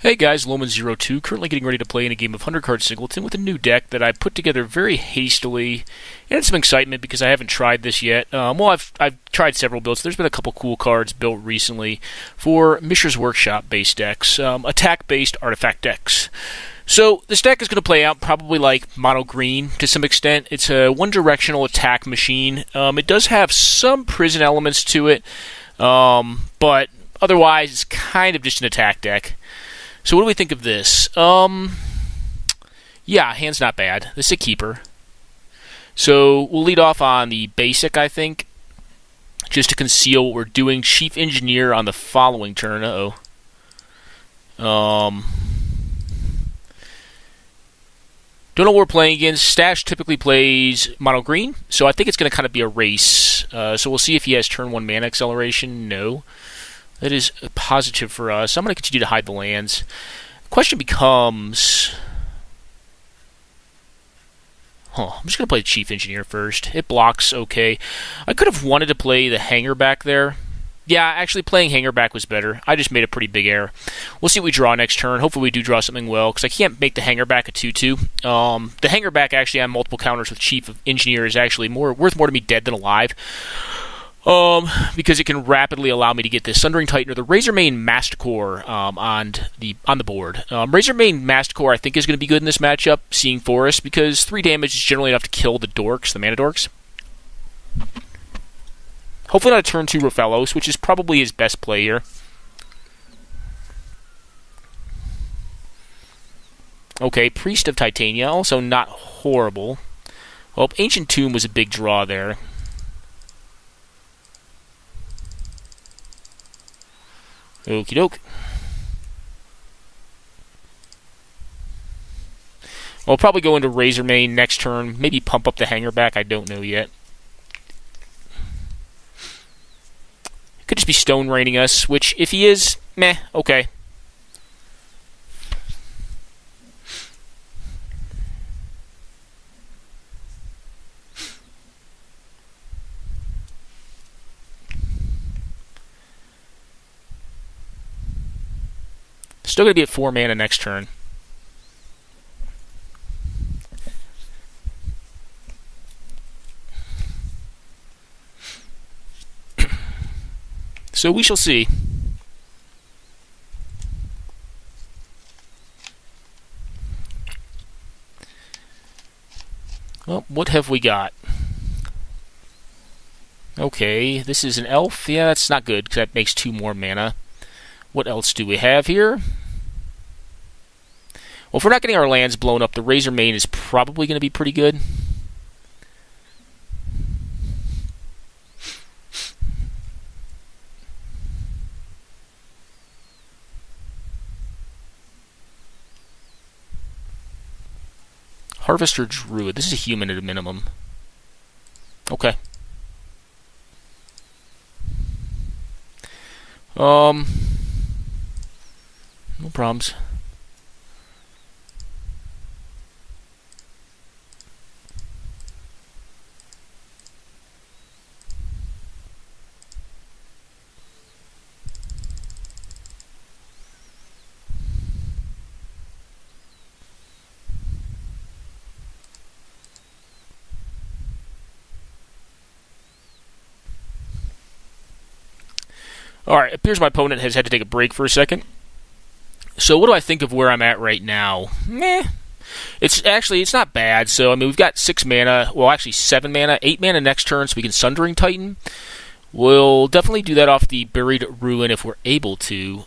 Hey guys, Loman02, currently getting ready to play in a game of 100 card singleton with a new deck that I put together very hastily, and some excitement because I haven't tried this yet. I've tried several builds. There's been a couple cool cards built recently for Mishra's Workshop based decks, attack based artifact decks. So this deck is going to play out probably like mono green to some extent. It's a one-directional attack machine. It does have some prison elements to it, but otherwise it's kind of just an attack deck. So what do we think of this? Yeah, hand's not bad. This is a keeper. So we'll lead off on the basic, I think, just to conceal what we're doing. Chief Engineer on the following turn. Don't know what we're playing against. Stash typically plays mono green, so I think it's going to kind of be a race. So we'll see if he has turn 1 mana acceleration. No. That is a positive for us. I'm going to continue to hide the lands. The question becomes... I'm just going to play the Chief Engineer first. It blocks okay. I could have wanted to play the Hanger back there. Yeah, actually playing Hanger back was better. I just made a pretty big error. We'll see what we draw next turn. Hopefully we do draw something well, because I can't make the Hanger back a 2-2. The Hanger back actually on multiple counters with Chief Engineer is actually worth more to me dead than alive. Because it can rapidly allow me to get the Sundering Titan or the Razormane Masticore on the board. Razormane Masticore I think is going to be good in this matchup, seeing Forest, because 3 damage is generally enough to kill the dorks, the mana dorks. Hopefully not a turn 2 Rofellos, which is probably his best play here. Okay, Priest of Titania, also not horrible. Well, Ancient Tomb was a big draw there. Okie doke. We'll probably go into Razormane next turn. Maybe pump up the Hanger back. I don't know yet. Could just be Stone Raining us, which, if he is, meh, okay. Still going to be at 4 mana next turn. So we shall see. Well, what have we got? Okay, this is an elf. Yeah, that's not good, because that makes 2 more mana. What else do we have here? Well, if we're not getting our lands blown up, the Razormane is probably going to be pretty good. Harvester Druid. This is a human at a minimum. Okay. No problems. Alright, it appears my opponent has had to take a break for a second. So what do I think of where I'm at right now? Meh. It's not bad. So, I mean, we've got 6 mana. Well, actually 7 mana. 8 mana next turn, so we can Sundering Titan. We'll definitely do that off the Buried Ruin if we're able to.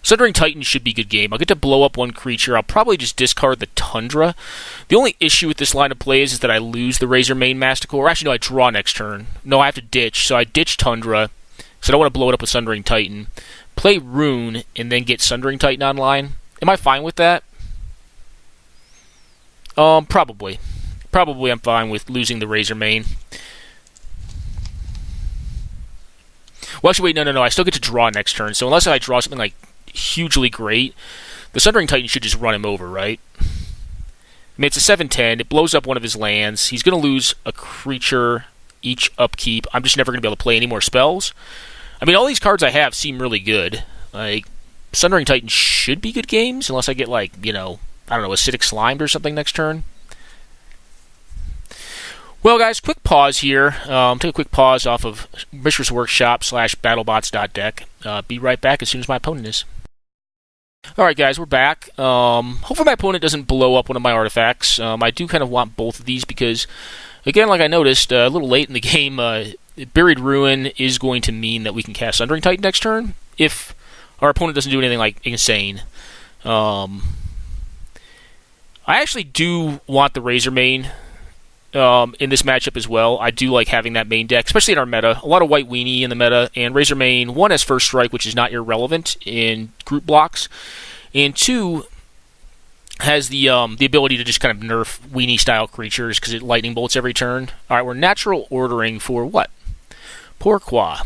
Sundering Titan should be a good game. I'll get to blow up 1 creature. I'll probably just discard the Tundra. The only issue with this line of plays is that I lose the Razormane Masticore. Actually, no, I draw next turn. No, I have to ditch. So I ditch Tundra, because I don't want to blow it up with Sundering Titan. Play Rune, and then get Sundering Titan online. Am I fine with that? Probably. Probably I'm fine with losing the Razormane. Well, actually, wait, no. I still get to draw next turn. So unless I draw something like hugely great, the Sundering Titan should just run him over, right? I mean, it's a 7/10. It blows up one of his lands. He's going to lose a creature each upkeep. I'm just never going to be able to play any more spells. I mean, all these cards I have seem really good. Like, Sundering Titan should be good games, unless I get, like, I don't know, acidic slimed or something next turn. Well, guys, quick pause here. Take a quick pause off of Mishra's Workshop / Battlebots.deck. Be right back as soon as my opponent is. Alright, guys, we're back. Hopefully my opponent doesn't blow up one of my artifacts. I do kind of want both of these because, again, like I noticed, a little late in the game, Buried Ruin is going to mean that we can cast Sundering Titan next turn if our opponent doesn't do anything, like, insane. I actually do want the Razormane in this matchup as well. I do like having that main deck, especially in our meta. A lot of White Weenie in the meta, and Razormane, 1, has First Strike, which is not irrelevant in group blocks, and 2, has the ability to just kind of nerf Weenie-style creatures because it lightning bolts every turn. Alright, we're natural ordering for what? Pourquoi?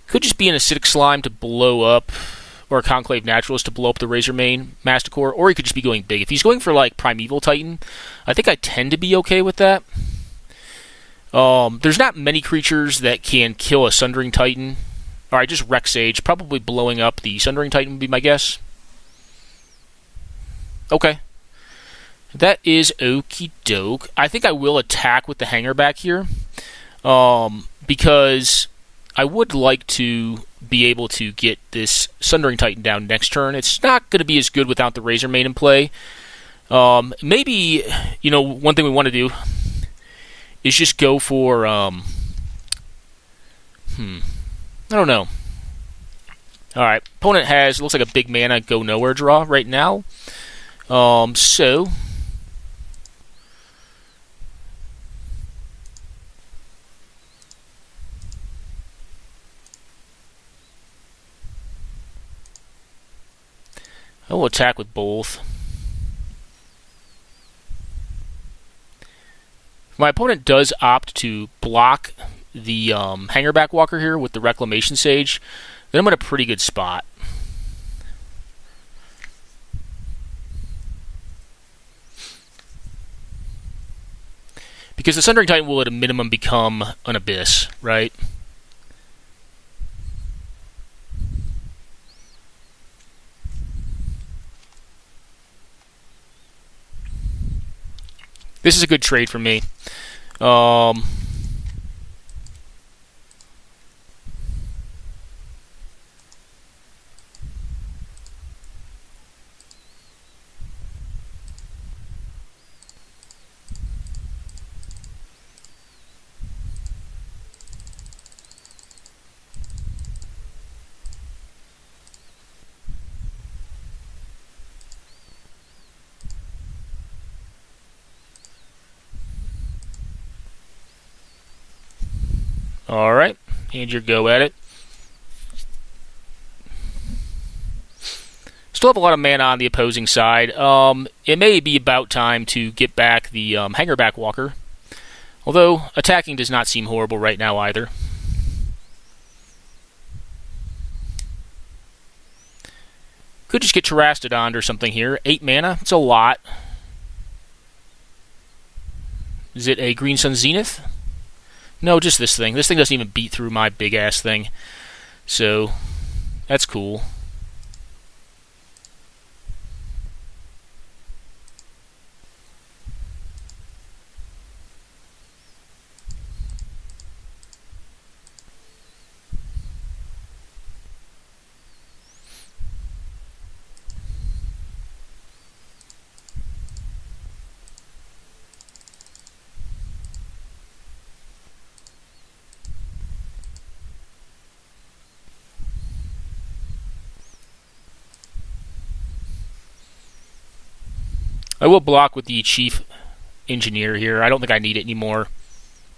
Could just be an Acidic Slime to blow up, or a Conclave Naturalist to blow up the Razormane Masticore, or he could just be going big. If he's going for, like, Primeval Titan, I think I tend to be okay with that. There's not many creatures that can kill a Sundering Titan. Alright, just Rex Sage. Probably blowing up the Sundering Titan would be my guess. Okay. That is okie doke. I think I will attack with the Hanger back here. Because I would like to be able to get this Sundering Titan down next turn. It's not going to be as good without the Razormane in play. Maybe, one thing we want to do is just go for, I don't know. Alright, opponent has, looks like a big mana go nowhere draw right now. So I will attack with both. If my opponent does opt to block the Hangerback Walker here with the Reclamation Sage, then I'm in a pretty good spot. Because the Sundering Titan will at a minimum become an Abyss, right? This is a good trade for me. Alright, and your go at it. Still have a lot of mana on the opposing side. It may be about time to get back the Hangerback Walker. Although, attacking does not seem horrible right now either. Could just get Terastodon or something here. 8 mana, it's a lot. Is it a Green Sun Zenith? No, just this thing. This thing doesn't even beat through my big-ass thing. So, that's cool. I will block with the Chief Engineer here. I don't think I need it anymore.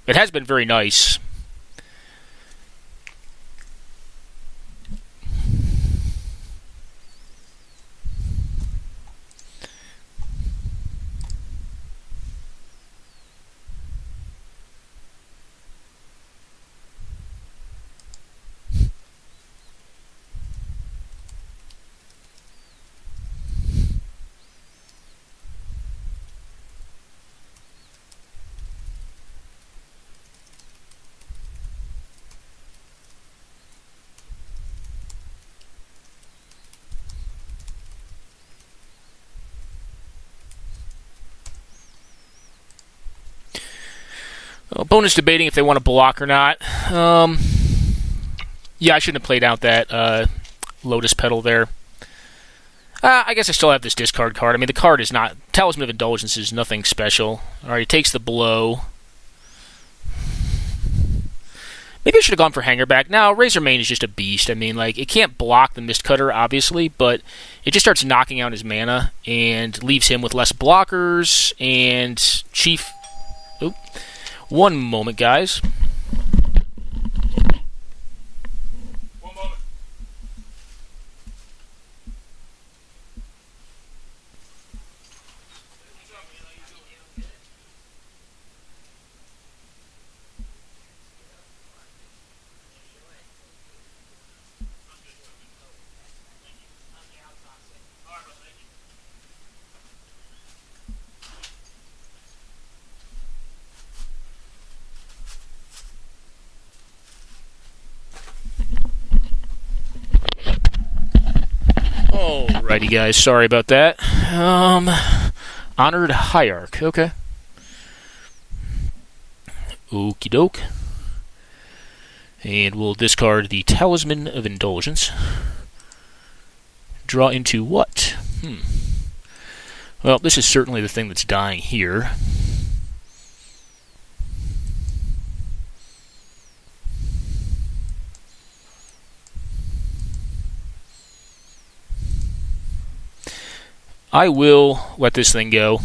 It has been very nice. Opponent's debating if they want to block or not. Yeah, I shouldn't have played out that Lotus Petal there. I guess I still have this discard card. I mean, the card is not... Talisman of Indulgence is nothing special. Alright, he takes the blow. Maybe I should have gone for Hangerback. Now, Razormane is just a beast. I mean, like, it can't block the Mistcutter, obviously, but it just starts knocking out his mana and leaves him with less blockers and Chief... Oop. One moment, guys. Alrighty, guys. Sorry about that. Honored Hierarch. Okay. Okie doke. And we'll discard the Talisman of Indulgence. Draw into what? Well, this is certainly the thing that's dying here. I will let this thing go.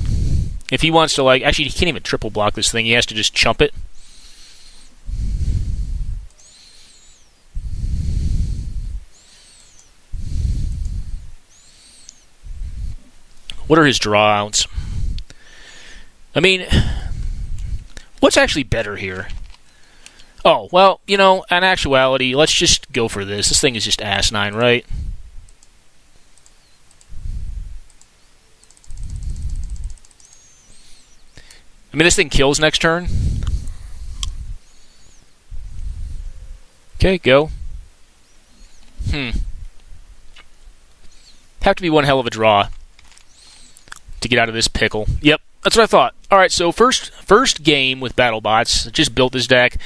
If he wants to, like... Actually, he can't even triple block this thing. He has to just chump it. What are his draw outs? I mean... What's actually better here? Oh, well, you know, in actuality, let's just go for this. This thing is just asinine, right? I mean, this thing kills next turn. Okay, go. Have to be one hell of a draw to get out of this pickle. Yep, that's what I thought. Alright, so first game with Battlebots. Just built this deck.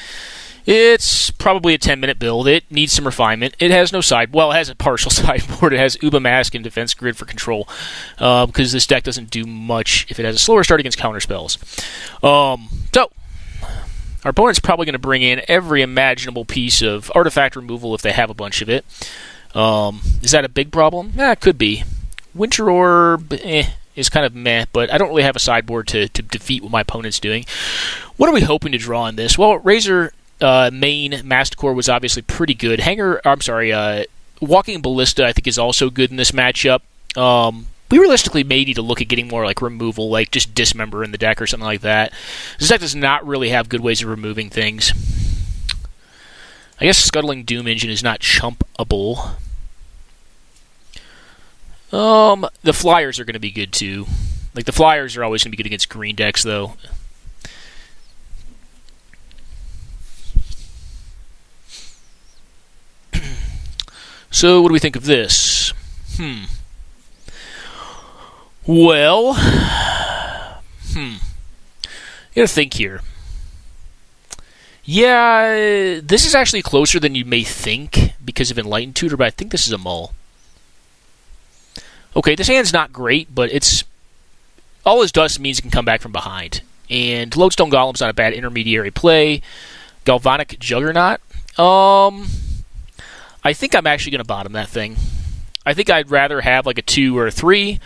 It's probably a 10-minute build. It needs some refinement. It has no side... Well, it has a partial sideboard. It has Uba Mask and Defense Grid for control. Because this deck doesn't do much if it has a slower start against counterspells. So, our opponent's probably going to bring in every imaginable piece of artifact removal if they have a bunch of it. Is that a big problem? It could be. Winter Orb is kind of meh, but I don't really have a sideboard to defeat what my opponent's doing. What are we hoping to draw in this? Well, Razor... main Masticore was obviously pretty good. Walking Ballista I think is also good in this matchup. We realistically may need to look at getting more like removal, like just Dismember in the deck or something like that. This deck does not really have good ways of removing things. I guess Scuttling Doom Engine is not chumpable. The Flyers are going to be good too. Like the Flyers are always going to be good against green decks though. So, what do we think of this? Well, you gotta think here. Yeah, this is actually closer than you may think because of Enlightened Tutor, but I think this is a mull. Okay, this hand's not great, but it's... All his dust means he can come back from behind. And Lodestone Golem's not a bad intermediary play. Galvanic Juggernaut. I think I'm actually going to bottom that thing. I think I'd rather have like a 2 or a 3,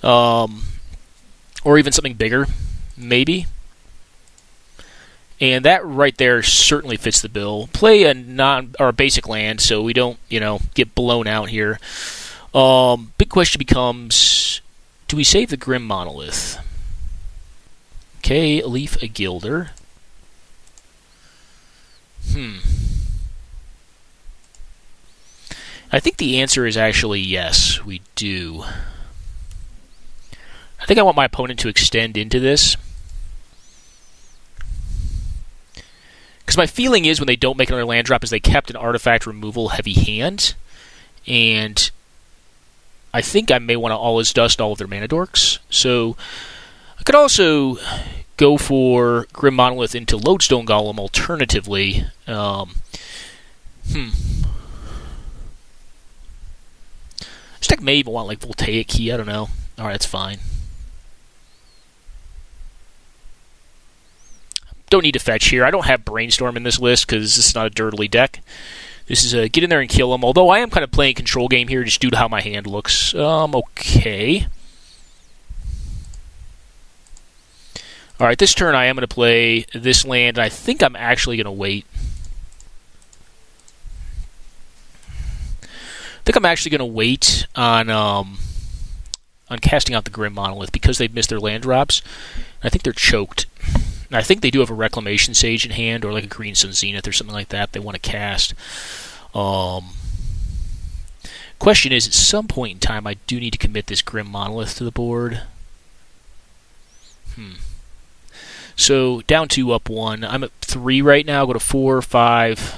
or even something bigger, maybe. And that right there certainly fits the bill. Play a basic land so we don't, get blown out here. Big question becomes, do we save the Grim Monolith? Okay, Leaf a Gilder. I think the answer is actually yes, we do. I think I want my opponent to extend into this. Because my feeling is when they don't make another land drop is they kept an artifact removal heavy hand. And I think I may want to All Is Dust all of their mana dorks. So I could also go for Grim Monolith into Lodestone Golem alternatively. This deck may even want like Voltaic Key, I don't know. Alright, that's fine. Don't need to fetch here. I don't have Brainstorm in this list because this is not a dirtly deck. This is a get in there and kill them, although I am kind of playing control game here just due to how my hand looks. Okay. Alright, this turn I am going to play this land, and I think I'm actually going to wait. I think I'm actually going to wait on casting out the Grim Monolith because they've missed their land drops. I think they're choked. And I think they do have a Reclamation Sage in hand or like a Green Sun Zenith or something like that they want to cast. Question is, at some point in time, I do need to commit this Grim Monolith to the board. So, down 2, up 1. I'm at 3 right now. Go to 4, 5...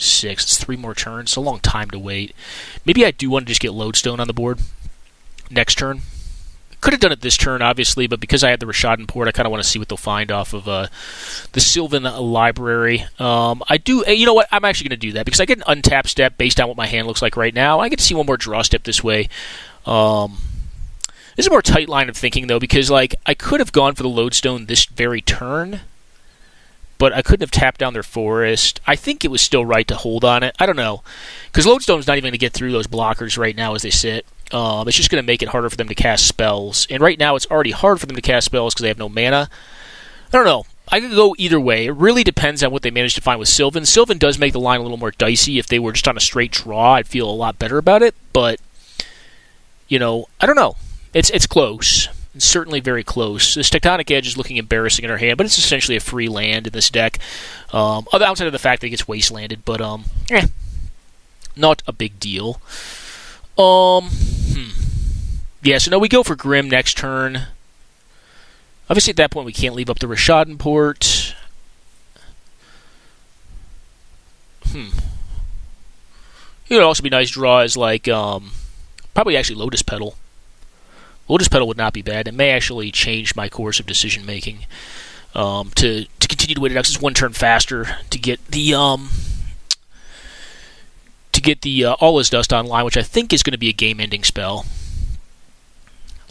6. It's 3 more turns. It's a long time to wait. Maybe I do want to just get Lodestone on the board next turn. Could have done it this turn, obviously, but because I had the Rishadan port, I kind of want to see what they'll find off of the Sylvan library. I do. You know what? I'm actually going to do that because I get an untap step based on what my hand looks like right now. I get to see one more draw step this way. This is a more tight line of thinking, though, because like I could have gone for the Lodestone this very turn, but I couldn't have tapped down their forest. I think it was still right to hold on it. I don't know. Because Lodestone's not even going to get through those blockers right now as they sit. It's just going to make it harder for them to cast spells. And right now it's already hard for them to cast spells because they have no mana. I don't know. I could go either way. It really depends on what they manage to find with Sylvan. Sylvan does make the line a little more dicey. If they were just on a straight draw, I'd feel a lot better about it. But, you know, I don't know. It's close. It's certainly very close. This Tectonic Edge is looking embarrassing in our hand, but it's essentially a free land in this deck. Outside of the fact that it gets wastelanded, but not a big deal. Yeah, so now we go for Grim next turn. Obviously, at that point, we can't leave up the Rishadan port. It would also be nice draws like probably actually Lotus Petal. Lotus Petal would not be bad. It may actually change my course of decision making to continue to wait it out. It's 1 turn faster to get the All Is Dust online, which I think is going to be a game-ending spell.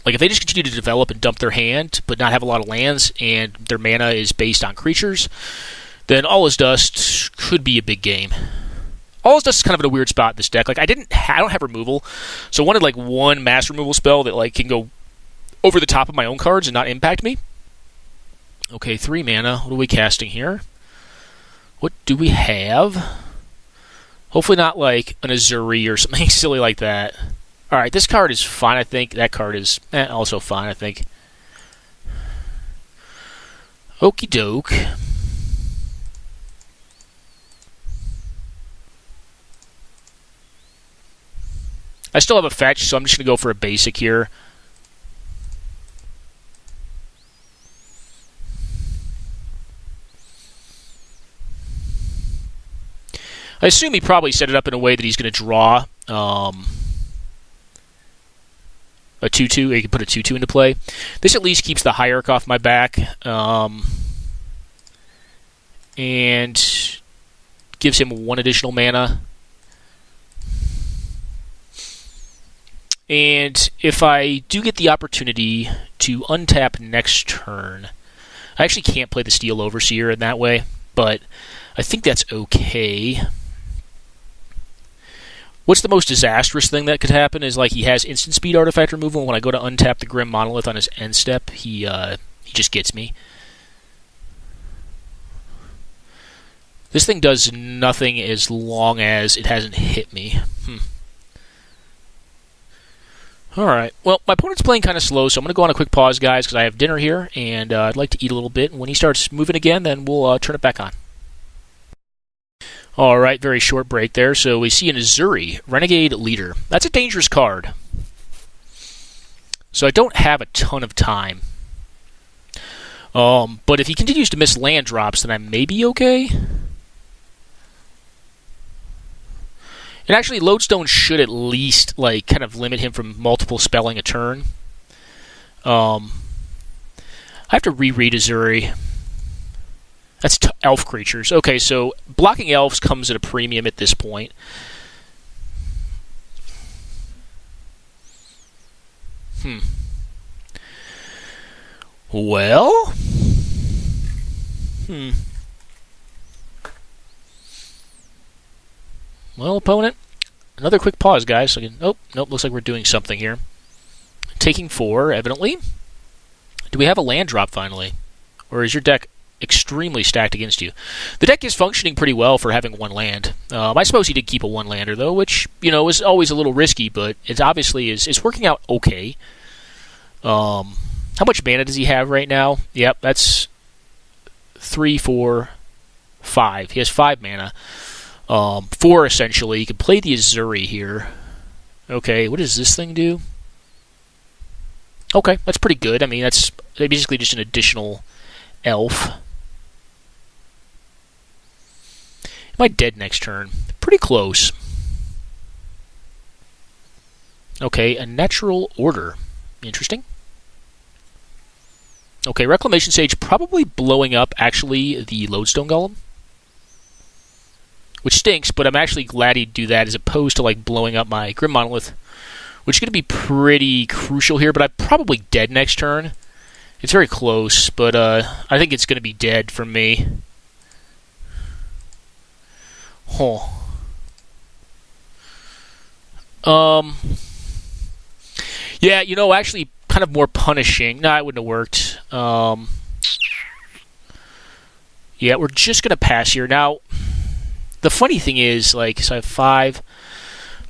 Like if they just continue to develop and dump their hand, but not have a lot of lands, and their mana is based on creatures, then All Is Dust could be a big game. All Is Dust is kind of in a weird spot in this deck. Like I don't have removal, so I wanted like one mass removal spell that like can go over the top of my own cards and not impact me. Okay, 3 mana. What are we casting here? What do we have? Hopefully not like an Azuri or something silly like that. Alright, this card is fine, I think. That card is also fine, I think. Okie doke. I still have a fetch, so I'm just going to go for a basic here. I assume he probably set it up in a way that he's going to draw a 2-2. He can put a 2-2 into play. This at least keeps the Hierarch off my back. And gives him 1 additional mana. And if I do get the opportunity to untap next turn, I actually can't play the Steel Overseer in that way, but I think that's okay. What's the most disastrous thing that could happen is like he has instant speed artifact removal, and when I go to untap the Grim Monolith on his end step, he just gets me. This thing does nothing as long as it hasn't hit me. Alright, well, my opponent's playing kind of slow, so I'm going to go on a quick pause, guys, because I have dinner here, and I'd like to eat a little bit, and when he starts moving again, then we'll turn it back on. Alright, very short break there, so we see an Azuri, Renegade Leader. That's a dangerous card. So I don't have a ton of time. But if he continues to miss land drops, then I may be okay. And actually, Lodestone should at least like kind of limit him from multiple spelling a turn. I have to reread Azuri. That's elf creatures. Okay, so blocking elves comes at a premium at this point. Well... Well, opponent, another quick pause, guys. So nope, looks like we're doing something here. Taking 4, evidently. Do we have a land drop, finally? Or is your deck extremely stacked against you? The deck is functioning pretty well for having 1 land. I suppose he did keep a 1-lander, though, which, is always a little risky, but it obviously is working out okay. How much mana does he have right now? Yep, that's 3, 4, 5. He has 5 mana. 4, essentially. You can play the Azuri here. Okay, what does this thing do? Okay, that's pretty good. I mean, that's basically just an additional elf. Am I dead next turn? Pretty close. Okay, a natural order. Interesting. Okay, Reclamation Sage probably blowing up, actually, the Lodestone Golem. Which stinks, but I'm actually glad he'd do that as opposed to, like, blowing up my Grim Monolith, which is going to be pretty crucial here, but I'm probably dead next turn. It's very close, but I think it's going to be dead from me. Huh. Yeah, actually kind of more punishing. No, it wouldn't have worked. Yeah, we're just going to pass here. Now, the funny thing is, so I have 5.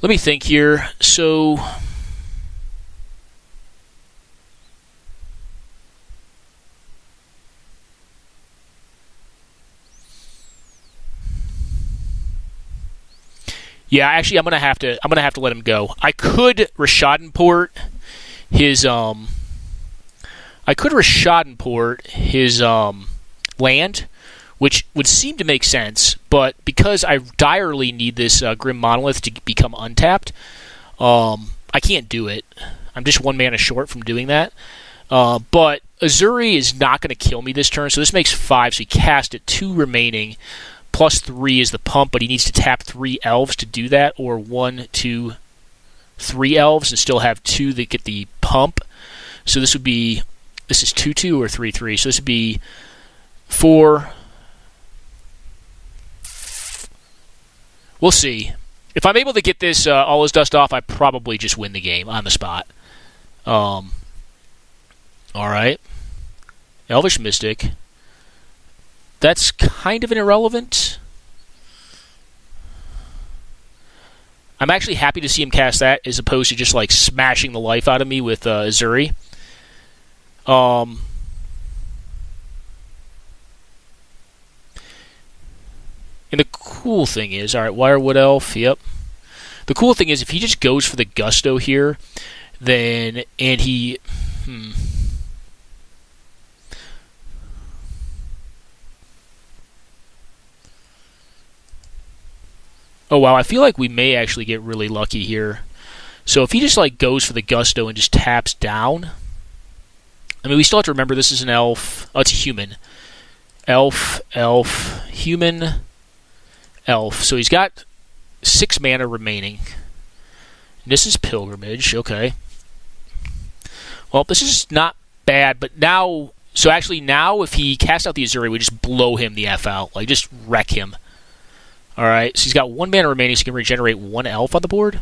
Let me think here. So... Yeah, actually, I'm gonna have to let him go. I could Rishadan-port his land, which would seem to make sense, but because I direly need this Grim Monolith to become untapped, I can't do it. I'm just 1 mana short from doing that. But Azuri is not going to kill me this turn, so this makes 5, so he cast it, 2 remaining. Plus 3 is the pump, but he needs to tap 3 elves to do that, or 1, 2, 3 elves, and still have 2 that get the pump. So this is 2/2 or 3/3. So this would be 4. We'll see. If I'm able to get this all his dust off, I probably just win the game on the spot. All right. Elvish Mystic. That's kind of an irrelevant. I'm actually happy to see him cast that as opposed to just like smashing the life out of me with Azuri. And the cool thing is, alright, Wirewood Elf, yep. The cool thing is if he just goes for the Gusto here, then, and he... Oh, wow, I feel like we may actually get really lucky here. So if he just, like, goes for the Gusto and just taps down... I mean, we still have to remember this is an elf. Oh, it's a human. Elf, human, elf. So he's got 6 mana remaining. This is Pilgrimage, okay. Well, this is not bad, but now... So actually now, if he casts out the Azuri, we just blow him the F out. Like, just wreck him. Alright, so he's got 1 mana remaining, so he can regenerate 1 elf on the board.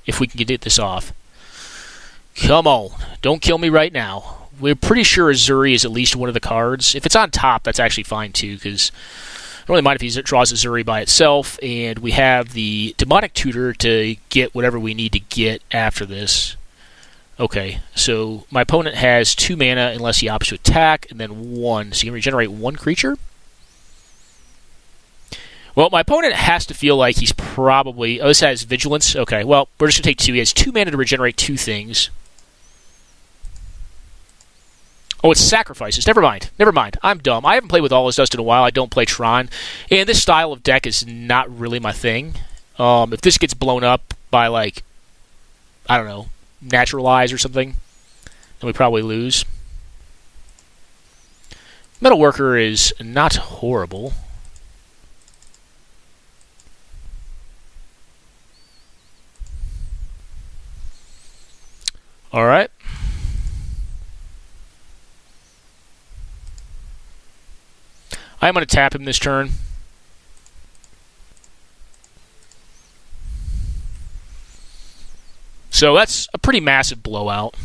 If we can get this off. Come on. Don't kill me right now. We're pretty sure Azuri is at least one of the cards. If it's on top, that's actually fine too, because I don't really mind if he draws Azuri by itself, and we have the Demonic Tutor to get whatever we need to get after this. Okay, so my opponent has 2 mana unless he opts to attack, and then 1. So he can regenerate 1 creature. Well, my opponent has to feel like he's probably... Oh, this has Vigilance. Okay, well, we're just going to take 2. He has 2 mana to regenerate 2 things. Oh, it's Sacrifices. Never mind. I'm dumb. I haven't played with All Is Dust in a while. I don't play Tron. And this style of deck is not really my thing. If this gets blown up by, like, I don't know, Naturalize or something, then we probably lose. Metal Worker is not horrible. Alright. I'm going to tap him this turn. So that's a pretty massive blowout.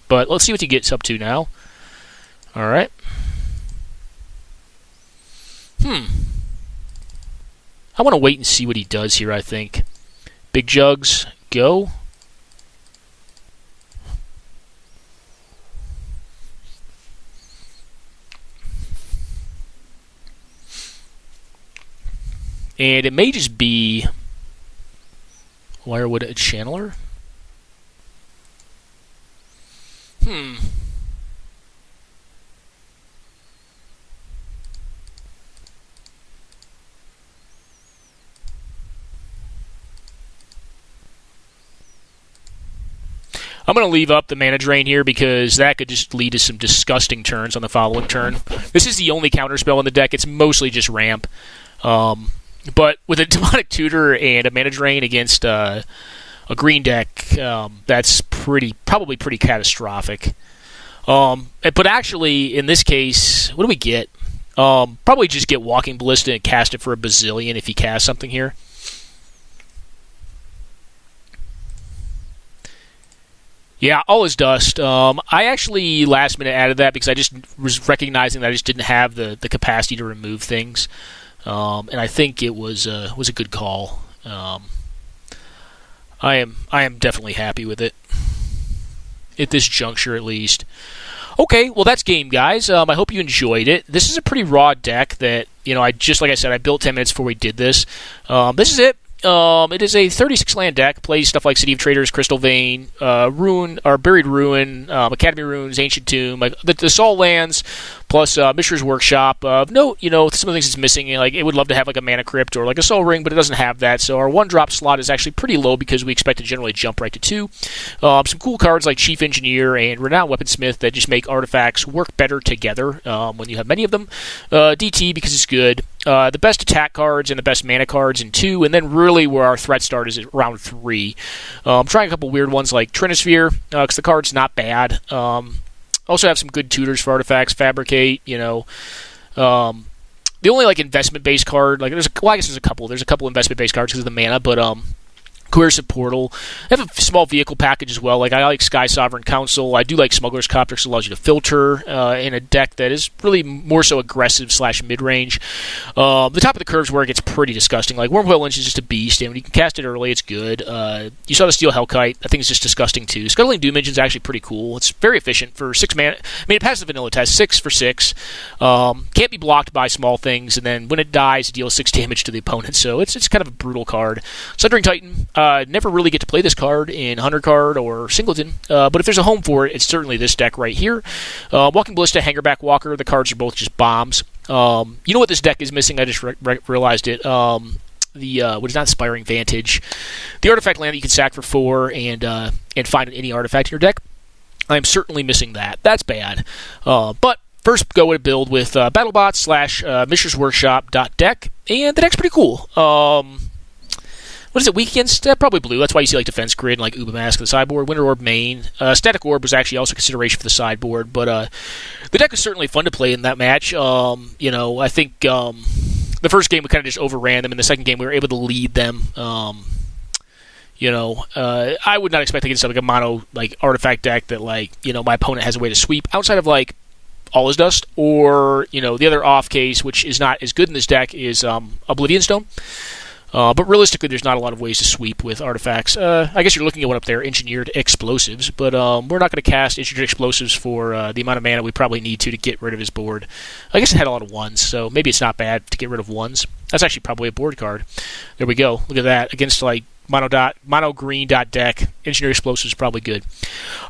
But let's see what he gets up to now. Alright. I want to wait and see what he does here, I think. Big Jugs, go. And it may just be Wirewood a Channeler. I'm going to leave up the mana drain here because that could just lead to some disgusting turns on the following turn. This is the only counterspell in the deck. It's mostly just ramp. But with a Demonic Tutor and a mana drain against a green deck, that's probably pretty catastrophic. But actually, in this case, what do we get? Probably just get Walking Ballista and cast it for a bazillion if he casts something here. Yeah, all is dust. I actually last minute added that because I just was recognizing that I just didn't have the capacity to remove things, and I think it was a good call. I am definitely happy with it at this juncture, at least. Okay, well that's game, guys. I hope you enjoyed it. This is a pretty raw deck that like I said, I built 10 minutes before we did this. This is it. It is a 36 land deck. Plays stuff like City of Traders, Crystal Vein, Buried Ruin, Academy Runes, Ancient Tomb, the Soul lands, plus Mishra's Workshop. Note, some of the things it's missing. Like it would love to have like a Mana Crypt or like a Soul Ring, but it doesn't have that. So our 1-drop slot is actually pretty low because we expect to generally jump right to 2. Some cool cards like Chief Engineer and Renowned Weaponsmith that just make artifacts work better together when you have many of them. DT because it's good. The best attack cards and the best mana cards in 2, and then really where our threat start is at round 3. I'm trying a couple weird ones like Trinisphere, because the card's not bad. Also have some good tutors for artifacts, Fabricate, the only like investment-based card, I guess there's a couple. There's a couple investment-based cards because of the mana, but Coercive Portal. I have a small vehicle package as well. Like I like Sky Sovereign Council. I do like Smuggler's Copter, which allows you to filter in a deck that is really more so aggressive / mid-range. The top of the curve's where it gets pretty disgusting. Like Wormhole Lynch is just a beast, and when you can cast it early, it's good. You saw the Steel Hellkite. I think it's just disgusting too. Scuttling Doom Engine is actually pretty cool. It's very efficient for 6 mana. I mean, it passes the vanilla test, 6 for 6. Can't be blocked by small things, and then when it dies, it deals 6 damage to the opponent. So it's kind of a brutal card. Sundering Titan. Never really get to play this card in Hunter card or Singleton, but if there's a home for it, it's certainly this deck right here. Walking Ballista, Hangerback Walker, the cards are both just bombs. You know what this deck is missing? I just realized it. What is not Inspiring Vantage. The artifact land that you can sack for 4 and find any artifact in your deck. I'm certainly missing that. That's bad. But first, go and build with Battlebots / Mishra's Workshop .deck, and the deck's pretty cool. What is it, weak against? Probably blue. That's why you see like Defense Grid and like Uba Mask on the sideboard. Winter Orb main. Static Orb was actually also a consideration for the sideboard, but the deck was certainly fun to play in that match. I think the first game we kind of just overran them. In the second game we were able to lead them. I would not expect against like a mono like artifact deck that my opponent has a way to sweep outside of like All is Dust or the other off case, which is not as good in this deck, is Oblivion Stone. But realistically, there's not a lot of ways to sweep with artifacts. I guess you're looking at one up there, Engineered Explosives, but we're not going to cast Engineered Explosives for the amount of mana we probably need to get rid of his board. I guess it had a lot of 1s, so maybe it's not bad to get rid of 1s. That's actually probably a board card. There we go. Look at that. Against mono green deck, Engineered Explosives is probably good.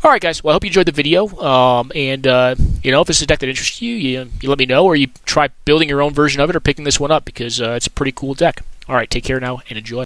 All right, guys. Well, I hope you enjoyed the video. If this is a deck that interests you, you let me know, or you try building your own version of it or picking this one up because it's a pretty cool deck. All right, take care now and enjoy.